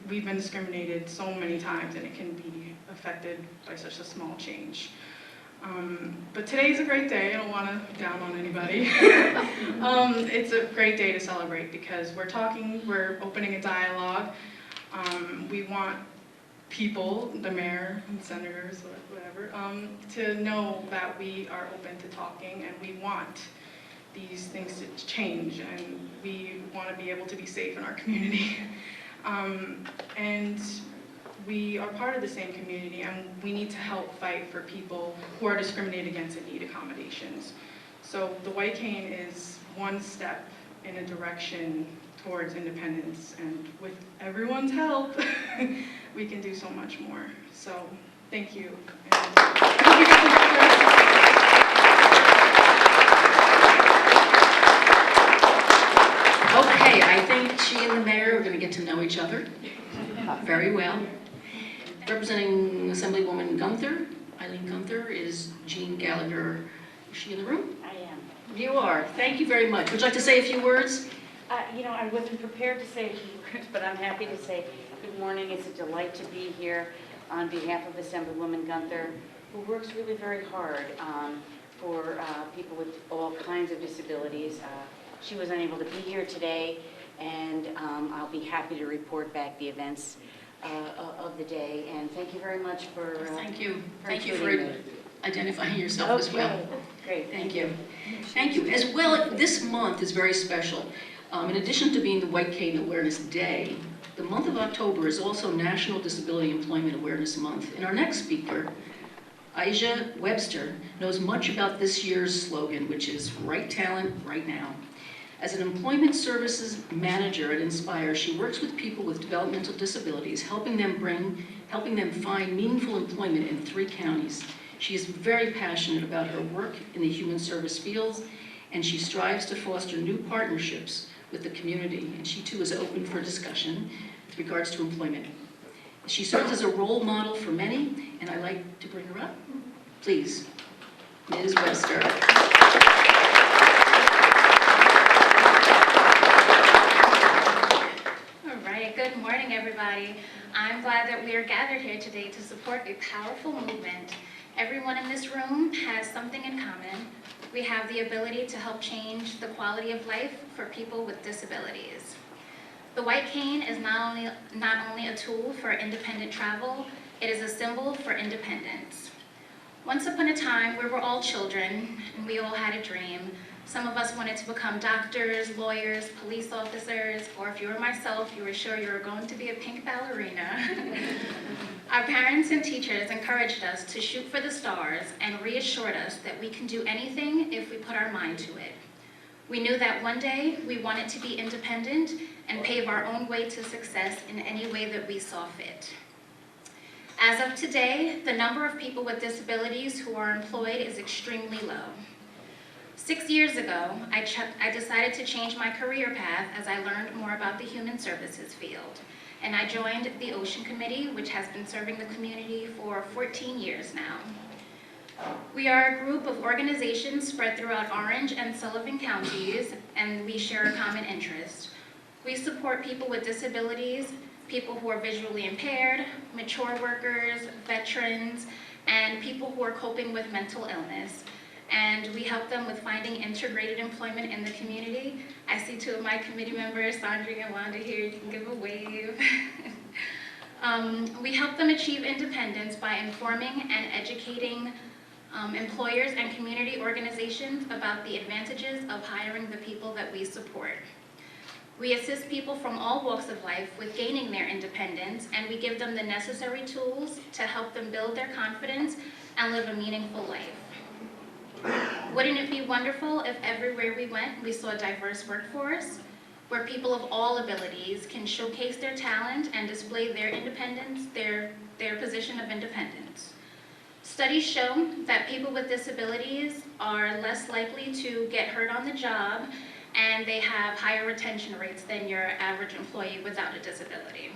We've been discriminated so many times, and it can be affected by such a small change. But today's a great day. I don't want to down on anybody. It's a great day to celebrate because we're opening a dialogue. We want people, the mayor and senators, whatever, to know that we are open to talking and we want these things to change, and we want to be able to be safe in our community. And we are part of the same community, and we need to help fight for people who are discriminated against and need accommodations. So the white cane is one step in a direction towards independence, and with everyone's help, we can do so much more. So thank you. Okay, I think she and the mayor are going to get to know each other very well. Representing Assemblywoman Gunther, Eileen Gunther, is Jean Gallagher. Is she in the room? I am. You are. Thank you very much. Would you like to say a few words? I wasn't prepared to say a few words, but I'm happy to say good morning. It's a delight to be here on behalf of Assemblywoman Gunther, who works really very hard for people with all kinds of disabilities. She was unable to be here today, and I'll be happy to report back the events of the day. And thank you very much for Thank you. for Thank you including for me. identifying yourself as well. Okay, great. Thank you. Thank you. As well, this month is very special. In addition to being the White Cane Awareness Day, the month of October is also National Disability Employment Awareness Month. And our next speaker, Asia Webster, knows much about this year's slogan, which is right talent, right now. As an employment services manager at Inspire, she works with people with developmental disabilities, helping them find meaningful employment in 3 counties. She is very passionate about her work in the human service fields, and she strives to foster new partnerships with the community, and she too is open for discussion with regards to employment. She serves as a role model for many, and I'd like to bring her up. Please. Ms. Webster. All right, good morning, everybody. I'm glad that we are gathered here today to support a powerful movement. Everyone in this room has something in common. We have the ability to help change the quality of life for people with disabilities. The white cane is not only a tool for independent travel, it is a symbol for independence. Once upon a time, we were all children, and we all had a dream. Some of us wanted to become doctors, lawyers, police officers, or if you were myself, you were sure you were going to be a pink ballerina. Our parents and teachers encouraged us to shoot for the stars and reassured us that we can do anything if we put our mind to it. We knew that one day we wanted to be independent and pave our own way to success in any way that we saw fit. As of today, the number of people with disabilities who are employed is extremely low. 6 years ago, I decided to change my career path as I learned more about the human services field, and I joined the Ocean Committee, which has been serving the community for 14 years now. We are a group of organizations spread throughout Orange and Sullivan counties, and we share a common interest. We support people with disabilities, people who are visually impaired, mature workers, veterans, and people who are coping with mental illness. And we help them with finding integrated employment in the community. I see two of my committee members, Sandra and Wanda here, you can give a wave. We help them achieve independence by informing and educating employers and community organizations about the advantages of hiring the people that we support. We assist people from all walks of life with gaining their independence, and we give them the necessary tools to help them build their confidence and live a meaningful life. Wouldn't it be wonderful if everywhere we went, we saw a diverse workforce, where people of all abilities can showcase their talent and display their independence, their position of independence. Studies show that people with disabilities are less likely to get hurt on the job, and they have higher retention rates than your average employee without a disability.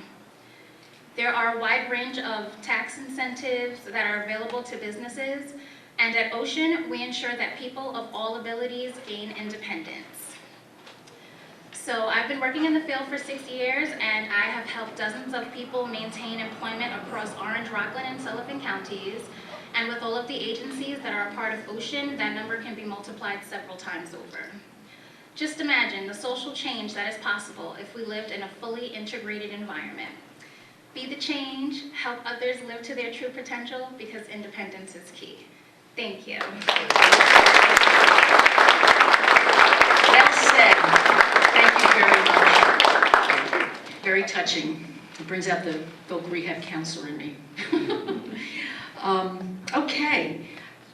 There are a wide range of tax incentives that are available to businesses, and at Ocean, we ensure that people of all abilities gain independence. So I've been working in the field for 6 years, and I have helped dozens of people maintain employment across Orange, Rockland, and Sullivan counties. And with all of the agencies that are a part of Ocean, that number can be multiplied several times over. Just imagine the social change that is possible if we lived in a fully integrated environment. Be the change, help others live to their true potential, because independence is key. Thank you. Well said. Thank you very much. Very touching. It brings out the voc rehab counselor in me. Okay,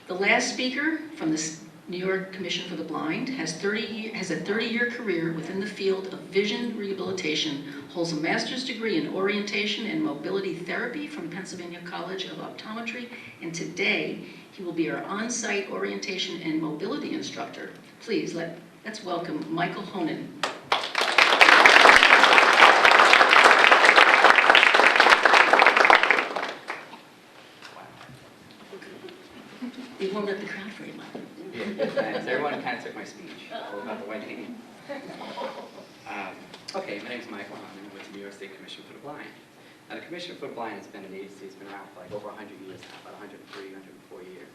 the last speaker from the New York Commission for the Blind has a 30-year career within the field of vision rehabilitation, holds a master's degree in orientation and mobility therapy from Pennsylvania College of Optometry, and today he will be our on-site orientation and mobility instructor. Please, let's welcome Michael Honan. You warmed up the crowd for you, Michael. Thanks. Everyone kind of took my speech about the white cane. Okay, my name is Michael Honan. I'm with the New York State Commission for the Blind. Now, the Commission for the Blind has been an agency that's been around for like over 100 years now, about 103, 104 years.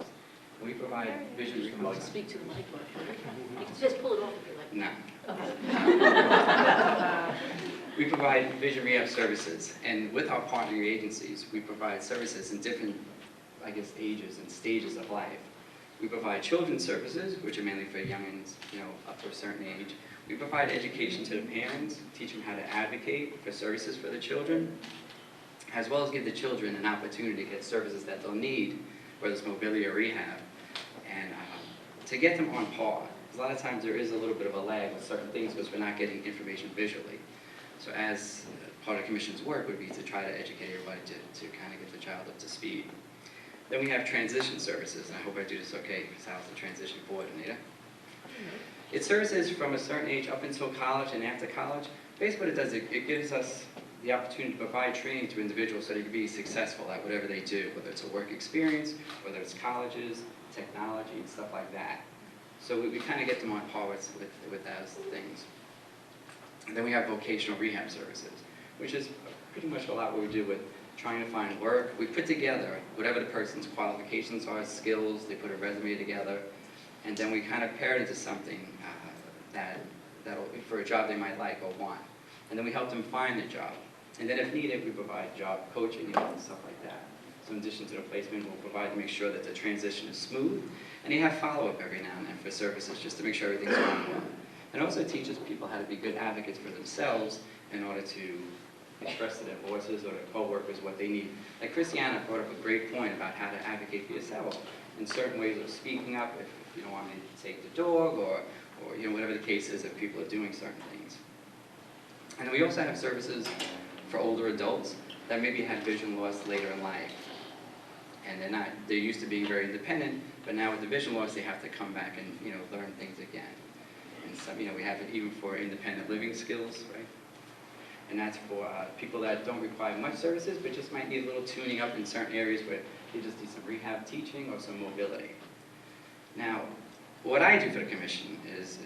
And we provide vision reconstruction. Speak to the mic. You can just pull it off if you like. No. Okay. We provide vision rehab services, and with our partnering agencies, we provide services in different, I guess, ages and stages of life. We provide children's services, which are mainly for youngins, up to a certain age. We provide education to the parents, teach them how to advocate for services for the children, as well as give the children an opportunity to get services that they'll need, whether it's mobility or rehab, and to get them on par. A lot of times there is a little bit of a lag with certain things because we're not getting information visually. So as part of the Commission's work would be to try to educate everybody to kind of get the child up to speed. Then we have transition services, and I hope I do this okay, because I was the transition coordinator. It's services from a certain age up until college and after college. Basically what it does, it gives us the opportunity to provide training to individuals so they can be successful at whatever they do, whether it's a work experience, whether it's colleges, technology, and stuff like that. So we kind of get them on par with those things. And then we have vocational rehab services, which is pretty much a lot what we do with trying to find work. We put together whatever the person's qualifications are, skills, they put a resume together, and then we kind of pair it into something that'll be for a job they might like or want. And then we help them find the job. And then if needed, we provide job coaching and stuff like that. So in addition to the placement, we'll provide to make sure that the transition is smooth, and you have follow-up every now and then for services just to make sure everything's going well. And also teaches people how to be good advocates for themselves in order to express to their bosses or their co-workers what they need. Like Christiana brought up a great point about how to advocate for yourself in certain ways of speaking up if you don't want me to take the dog or you know, whatever the case is if people are doing certain things. And then we also have services for older adults that maybe had vision loss later in life. And they're used to being very independent, but now with the vision loss, they have to come back and, you know, learn things again. And some, you know, we have it even for independent living skills, right? And that's for people that don't require much services, but just might need a little tuning up in certain areas where they just need some rehab teaching or some mobility. Now, what I do for the commission is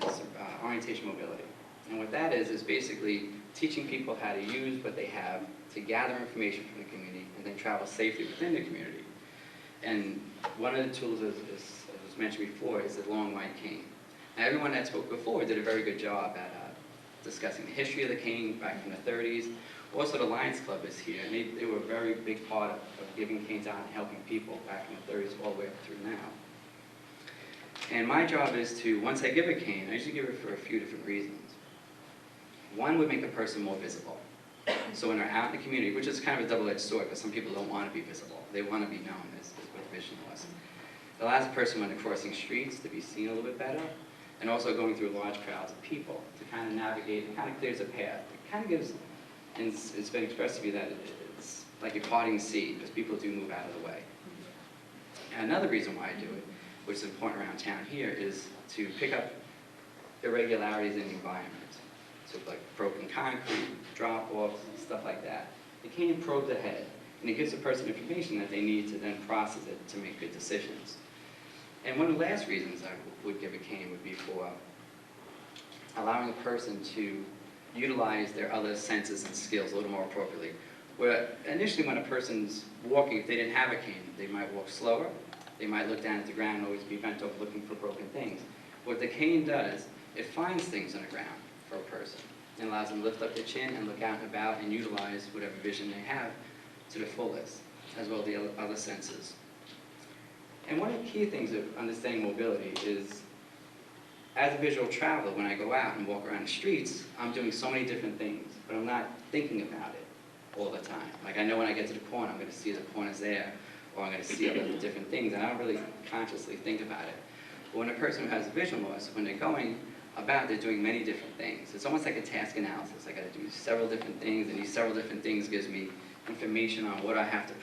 orientation mobility. And what that is basically teaching people how to use what they have to gather information from the community and then travel safely within the community. And one of the tools, as was mentioned before, is the long white cane. Now, everyone that spoke before did a very good job at discussing the history of the cane back from the 30s. Also, the Lions Club is here, and they were a very big part of giving canes out and helping people back in the 30s all the way up through now. And my job is to, once I give a cane, I usually give it for a few different reasons. One would make a person more visible. So when they're out in the community, which is kind of a double-edged sword, because some people don't want to be visible. They want to be known as with vision loss. It allows a person when they're crossing streets to be seen a little bit better, and also going through large crowds of people to kind of navigate. It kind of clears a path. It kind of gives, and it's been expressed to me that it's like a parting sea, because people do move out of the way. And another reason why I do it, which is important around town here, is to pick up irregularities in the environment. So like broken concrete, drop-offs, stuff like that. The cane probes ahead, and it gives the person information that they need to then process it to make good decisions. And one of the last reasons I would give a cane would be for allowing a person to utilize their other senses and skills a little more appropriately. Where initially when a person's walking, if they didn't have a cane, they might walk slower, they might look down at the ground and always be bent over looking for broken things. What the cane does, it finds things on the ground for a person and allows them to lift up their chin and look out and about and utilize whatever vision they have to the fullest, as well as the other senses. And one of the key things of understanding mobility is, as a visual traveler, when I go out and walk around the streets, I'm doing so many different things, but I'm not thinking about it all the time. Like I know when I get to the corner, I'm going to see the corner's there, or I'm going to see other different things, and I don't really consciously think about it. But when a person who has vision loss, when they're going about, they're doing many different things. It's almost like a task analysis. I got to do several different things, and these several different things gives me information on what I have to,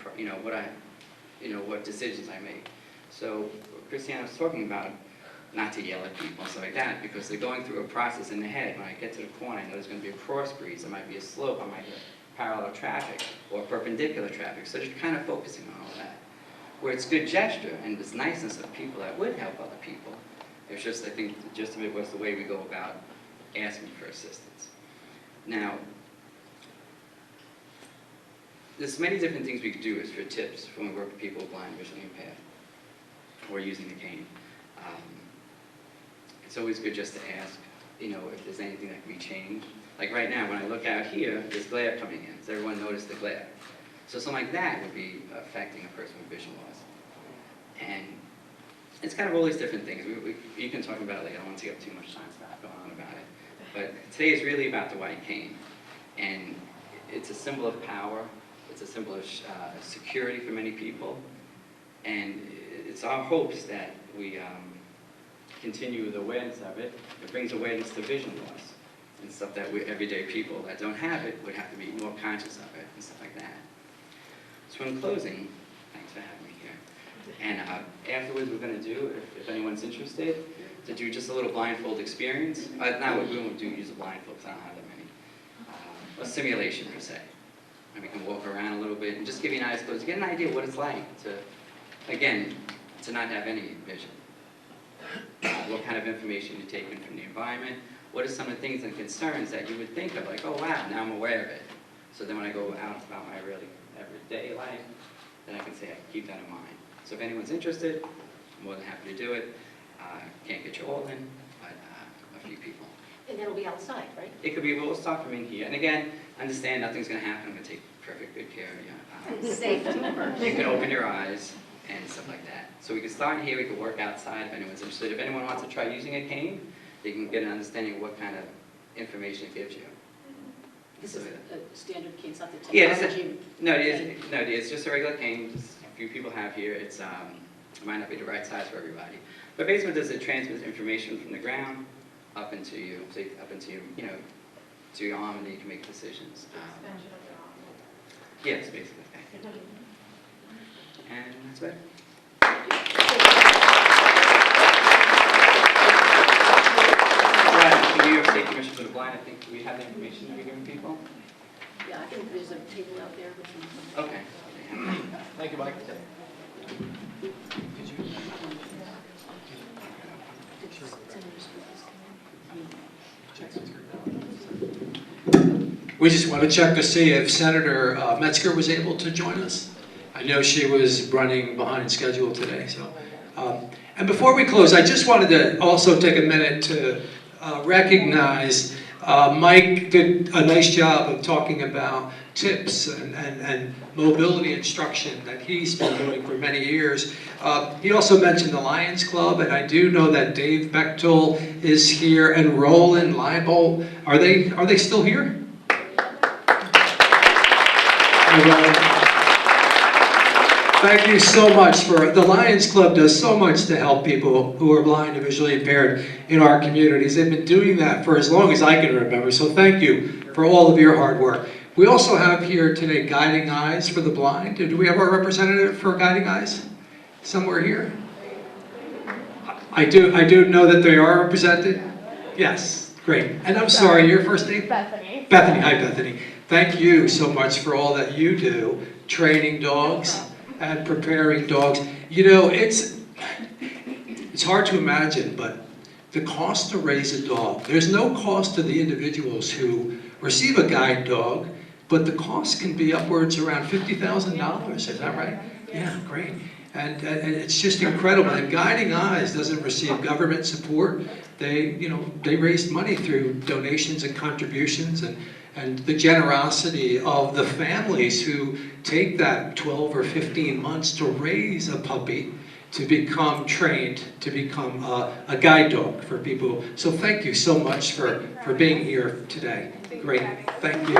what decisions I make. So Christiana was talking about not to yell at people and stuff like that, because they're going through a process in their head. When I get to the corner, I know there's going to be a cross breeze, there might be a slope, I might hit parallel traffic or perpendicular traffic. So just kind of focusing on all that. Where it's good gesture and this niceness of people that would help other people. It's just, I think, the gist of it was the way we go about asking for assistance. Now, there's many different things we could do as for tips when we work with people with blind, visually impaired, or using the cane. It's always good just to ask, if there's anything that can be changed. Like right now, when I look out here, there's glare coming in. Does everyone notice the glare? So something like that would be affecting a person with vision loss. And it's kind of all these different things. You can talk about it later. I don't want to take up too much time going on about it. But today is really about the white cane. And it's a symbol of power. It's a symbol of security for many people. And it's our hopes that we continue the awareness of it. It brings awareness to vision loss and stuff that everyday people that don't have it would have to be more conscious of it and stuff like that. So in closing, thanks for having me here. And afterwards we're going to do, if anyone's interested, to do just a little blindfold experience. Now we won't use a blindfold because I don't have that many. A simulation per se. and we can walk around a little bit and just give you an eyes closed, get an idea of what it's like to, again, to not have any vision. What kind of information you're taking from the environment, what are some of the things and concerns that you would think of, like, oh wow, now I'm aware of it. So then when I go out about my really everyday life, then I can say I can keep that in mind. So if anyone's interested, I'm more than happy to do it. Can't get you all in, but a few people. And that'll be outside, right? It could be, we'll start from in here. And again, understand nothing's going to happen. I'm going to take perfect good care of you. Safety first. You can open your eyes and stuff like that. So we can start here. We can work outside if anyone's interested. If anyone wants to try using a cane, they can get an understanding of what kind of information it gives you. This is a standard cane, it's not the Yeah, technology. it's just a regular cane. Just a few people have here. It might not be the right size for everybody. But basically, does it transmit information from the ground up into you, to your arm, and then you can make decisions. Yes, basically. And that's it. Right, the New York State Commission for the Blind, I think we have the information that we're giving people. Yeah, I think there's a table out there with some. Okay. Thank you, Mike. We just want to check to see if Senator Metzger was able to join us. I know she was running behind schedule today. So, and before we close, I just wanted to also take a minute to recognize Mike did a nice job of talking about tips and mobility instruction that he's been doing for many years. He also mentioned the Lions Club, and I do know that Dave Bechtel is here, and Roland Leibold. Are they still here? Thank you so much for, the Lions Club does so much to help people who are blind and visually impaired in our communities. They've been doing that for as long as I can remember, so thank you for all of your hard work. We also have here today Guiding Eyes for the Blind. Do we have our representative for Guiding Eyes somewhere here? I do know that they are represented. Yes, great. And I'm sorry, your first name? Bethany. Bethany, hi Bethany. Thank you so much for all that you do, training dogs and preparing dogs. You know, it's hard to imagine, but the cost to raise a dog, there's no cost to the individuals who receive a guide dog, but the cost can be upwards around $50,000, is that right? Yeah, great. And it's just incredible. And Guiding Eyes doesn't receive government support. They raised money through donations and contributions and the generosity of the families who take that 12 or 15 months to raise a puppy to become trained, to become a guide dog for people. So thank you so much for being here today. Great, thank you.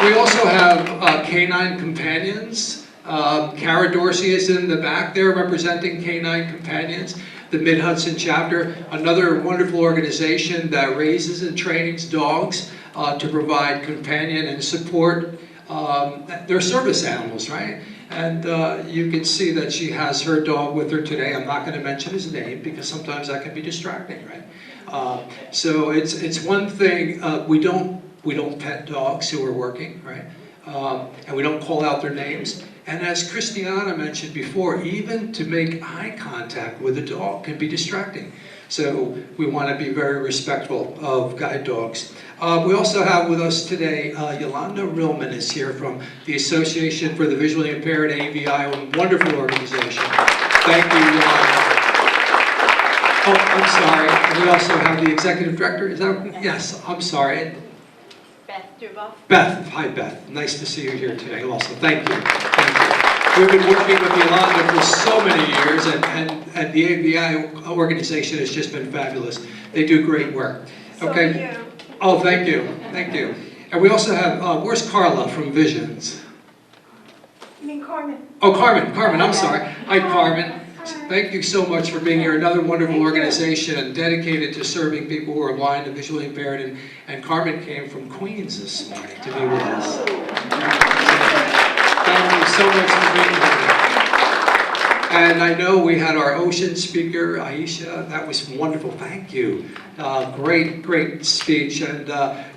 We also have Canine Companions. Kara Dorsey is in the back there representing Canine Companions, the Mid-Hudson chapter, another wonderful organization that raises and trains dogs to provide companion and support. They're service animals, right? And you can see that she has her dog with her today. I'm not going to mention his name because sometimes that can be distracting, right? So it's one thing, we don't pet dogs who are working, right? And we don't call out their names. And as Christiana mentioned before, even to make eye contact with a dog can be distracting. So we want to be very respectful of guide dogs. We also have with us today, Yolanda Rillman is here from the Association for the Visually Impaired, AVI, a wonderful organization. Thank you, Yolanda. Oh, I'm sorry. We also have the Executive Director, is that, yes, I'm sorry. Beth Duboff. Beth, hi Beth. Nice to see you here today also. Thank you. Thank you. We've been working with Yolanda for so many years, and the AVI organization has just been fabulous. They do great work. Okay. So you. Oh, thank you. Thank you. And we also have, where's Carla from Visions? You mean Carmen? Oh, Carmen, I'm sorry. Hi, Carmen. Thank you so much for being here. Another wonderful organization dedicated to serving people who are blind and visually impaired. And Carmen came from Queens this morning to be with us. Thank you so much for being here. And I know we had our ocean speaker, Aisha. That was wonderful. Thank you. Great speech. And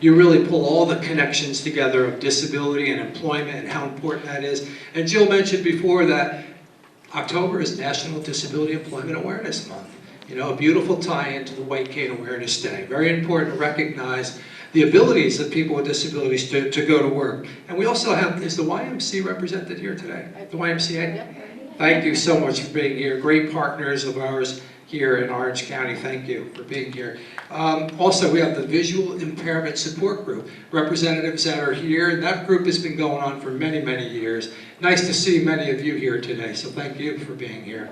you really pull all the connections together of disability and employment and how important that is. And Jill mentioned before that October is National Disability Employment Awareness Month. You know, a beautiful tie-in to the White Cane Awareness Day. Very important to recognize the abilities of people with disabilities to go to work. And we also have, is the YMC represented here today? The YMCA? Thank you so much for being here. Great partners of ours here in Orange County. Thank you for being here. Also, we have the Visual Impairment Support Group, representatives that are here. And that group has been going on for many, many years. Nice to see many of you here today, so thank you for being here.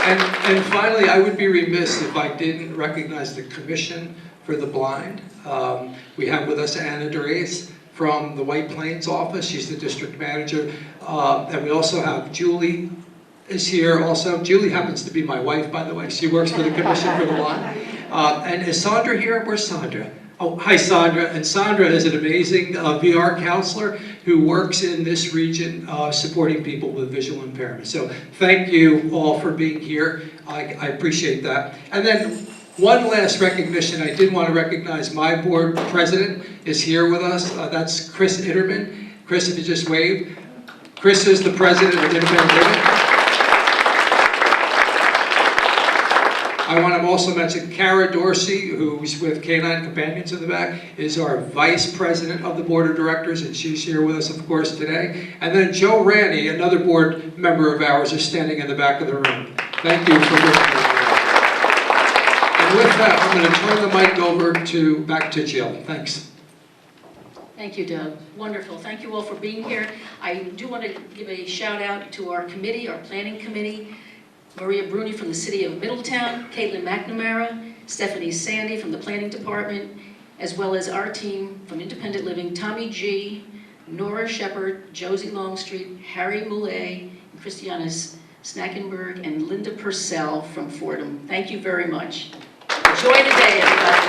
And finally, I would be remiss if I didn't recognize the Commission for the Blind. We have with us Anna Dres from the White Plains office. She's the district manager. And we also have Julie is here also. Julie happens to be my wife, by the way. She works for the Commission for the Blind. And is Sandra here? Where's Sandra? Oh, hi Sandra. And Sandra is an amazing VR counselor who works in this region supporting people with visual impairment. So thank you all for being here. I appreciate that. And then one last recognition. I did want to recognize my board president is here with us. That's Chris Itterman. Chris, if you just wave. Chris is the president of Independent Living. I want to also mention Kara Dorsey, who's with Canine Companions in the back, is our vice president of the board of directors, and she's here with us, of course, today. And then Joe Ranney, another board member of ours, is standing in the back of the room. Thank you for listening. And with that, I'm going to turn the mic over back to Jill. Thanks. Thank you, Doug. Wonderful. Thank you all for being here. I do want to give a shout out to our committee, our planning committee, Maria Bruni from the city of Middletown, Caitlin McNamara, Stephanie Sandy from the planning department, as well as our team from Independent Living, Tommy G, Nora Shepard, Josie Longstreet, Harry Moulet, Christiana Snackenberg, and Linda Purcell from Fordham. Thank you very much. Enjoy the day, everybody.